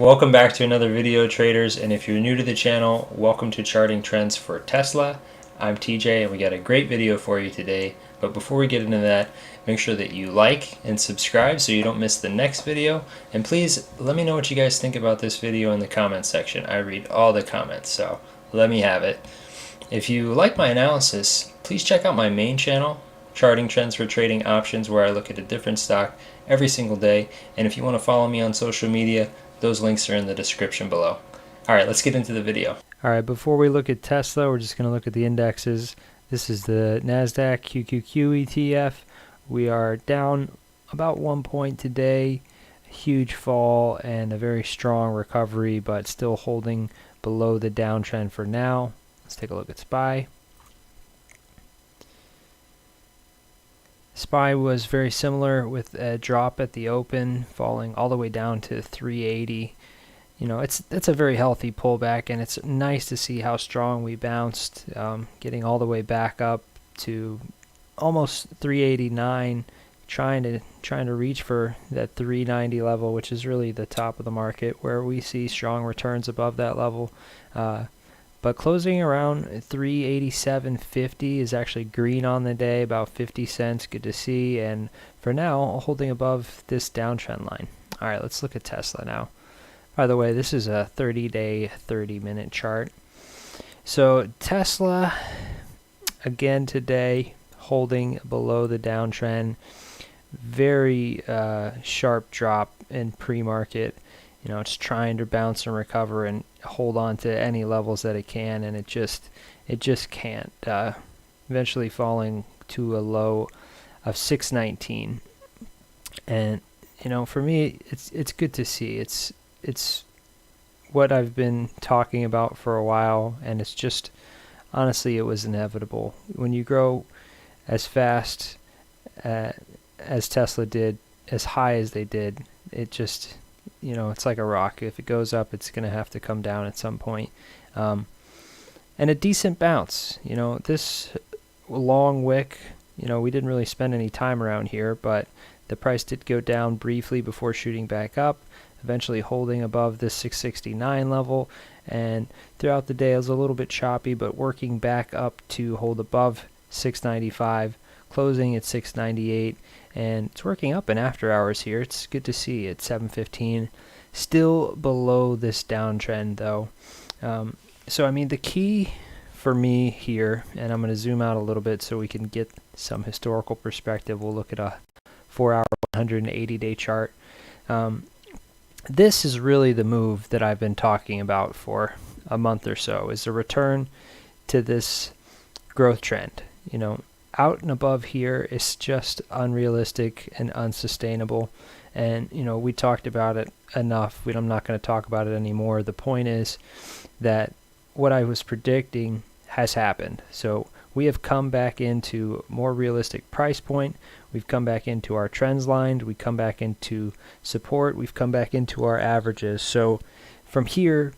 Welcome back to another video, traders, and if you're new to the channel, welcome to Charting Trends for Tesla. I'm TJ and we got a great video for you today, but before we get into that, make sure that you like and subscribe so you don't miss the next video, and please let me know what you guys think about this video in the comments section. I read all the comments, so let me have it. If you like my analysis, please check out my main channel, Charting Trends for Trading Options, where I look at a different stock every single day, and if you want to follow me on social media, those links are in the description below. Alright, let's get into the video. Alright, before we look at Tesla, we're just going to look at the indexes. This is the NASDAQ QQQ ETF. We are down about 1 point today. A huge fall and a very strong recovery, but still holding below the downtrend for now. Let's take a look at SPY. SPY was very similar with a drop at the open, falling all the way down to 380. You know, that's a very healthy pullback, and it's nice to see how strong we bounced, getting all the way back up to almost 389, trying to reach for that 390 level, which is really the top of the market, where we see strong returns above that level. But closing around 387.50 is actually green on the day, about 50 cents, good to see, and for now holding above this downtrend line. Alright, let's look at Tesla now. By the way, this is a 30-day, 30-minute chart. So Tesla, again today, holding below the downtrend. Very sharp drop in pre-market. You know, it's trying to bounce and recover and hold on to any levels that it can, and it just can't. Eventually falling to a low of 619. And you know, for me, it's good to see. It's what I've been talking about for a while, and it's just, honestly, it was inevitable. When you grow as fast as Tesla did, as high as they did, it just, you know, it's like a rock. If it goes up, it's going to have to come down at some point. And a decent bounce. You know, this long wick, you know, we didn't really spend any time around here, but the price did go down briefly before shooting back up, eventually holding above this 669 level. And throughout the day, it was a little bit choppy, but working back up to hold above 695, closing at 698. And it's working up in after hours here. It's good to see at 7:15. Still below this downtrend though. So I mean, the key for me here, and I'm going to zoom out a little bit so we can get some historical perspective. We'll look at a 4-hour 180-day chart. This is really the move that I've been talking about for a month or so, is a return to this growth trend. You know, out and above here is just unrealistic and unsustainable, and you know, we talked about it enough. I'm not going to talk about it anymore. The point is that what I was predicting has happened. So we have come back into a more realistic price point. We've come back into our trends line. We come back into support. We've come back into our averages. So from here,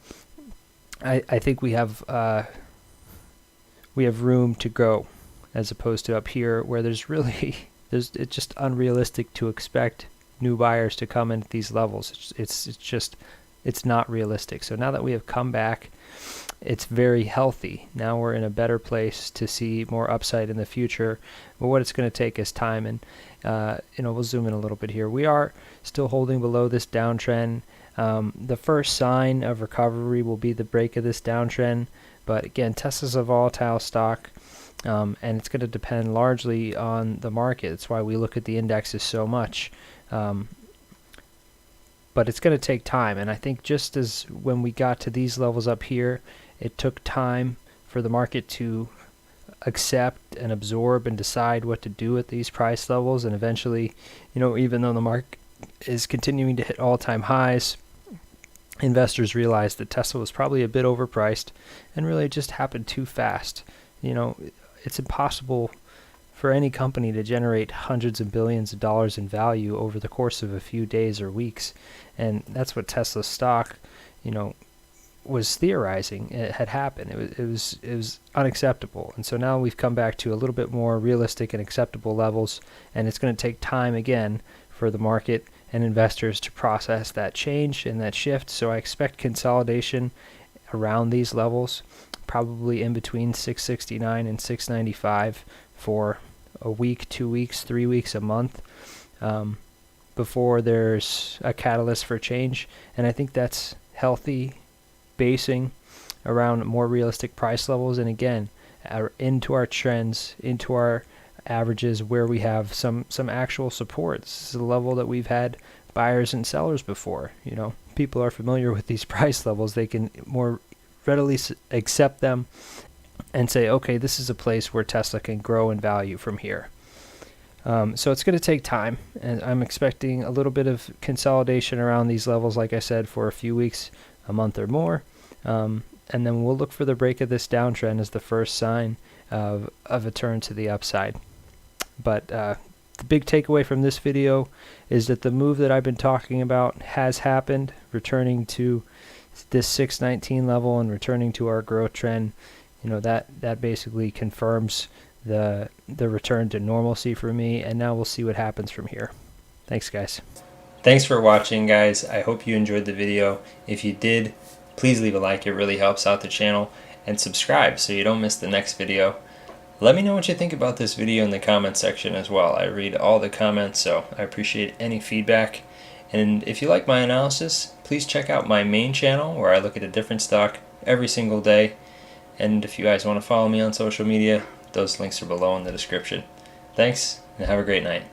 I think we have room to go, as opposed to up here where it's just unrealistic to expect new buyers to come in at these levels. It's not realistic. So now that we have come back, it's very healthy. Now we're in a better place to see more upside in the future. But what it's going to take is time, and you know, we'll zoom in a little bit here. We are still holding below this downtrend. The first sign of recovery will be the break of this downtrend. But again, Tesla's a volatile stock. And it's going to depend largely on the market. That's why we look at the indexes so much. But it's going to take time. And I think just as when we got to these levels up here, it took time for the market to accept and absorb and decide what to do at these price levels. And eventually, you know, even though the market is continuing to hit all-time highs, investors realized that Tesla was probably a bit overpriced, and really it just happened too fast. You know, it's impossible for any company to generate hundreds of billions of dollars in value over the course of a few days or weeks. And that's what Tesla stock, you know, was theorizing it had happened. It was unacceptable. And so now we've come back to a little bit more realistic and acceptable levels, and it's going to take time again for the market and investors to process that change and that shift. So I expect consolidation around these levels, probably in between 669 and 695 for a week, 2 weeks, 3 weeks, a month, before there's a catalyst for change. And I think that's healthy basing around more realistic price levels, and again, into our trends, into our averages where we have some actual support. This is a level that we've had buyers and sellers before. People are familiar with these price levels. They can more readily accept them and say, okay, this is a place where Tesla can grow in value from here. So it's going to take time, and I'm expecting a little bit of consolidation around these levels, like I said, for a few weeks, a month or more. And then we'll look for the break of this downtrend as the first sign of a turn to the upside. But the big takeaway from this video is that the move that I've been talking about has happened, returning to this 619 level and returning to our growth trend. That basically confirms the return to normalcy for me, and now we'll see what happens from here. Thanks, guys. Thanks for watching, guys. I hope you enjoyed the video. If you did, please leave a like. It really helps out the channel, and subscribe so you don't miss the next video. Let me know what you think about this video in the comment section as well. I read all the comments, so I appreciate any feedback. And if you like my analysis, please check out my main channel where I look at a different stock every single day. And if you guys want to follow me on social media, those links are below in the description. Thanks, and have a great night.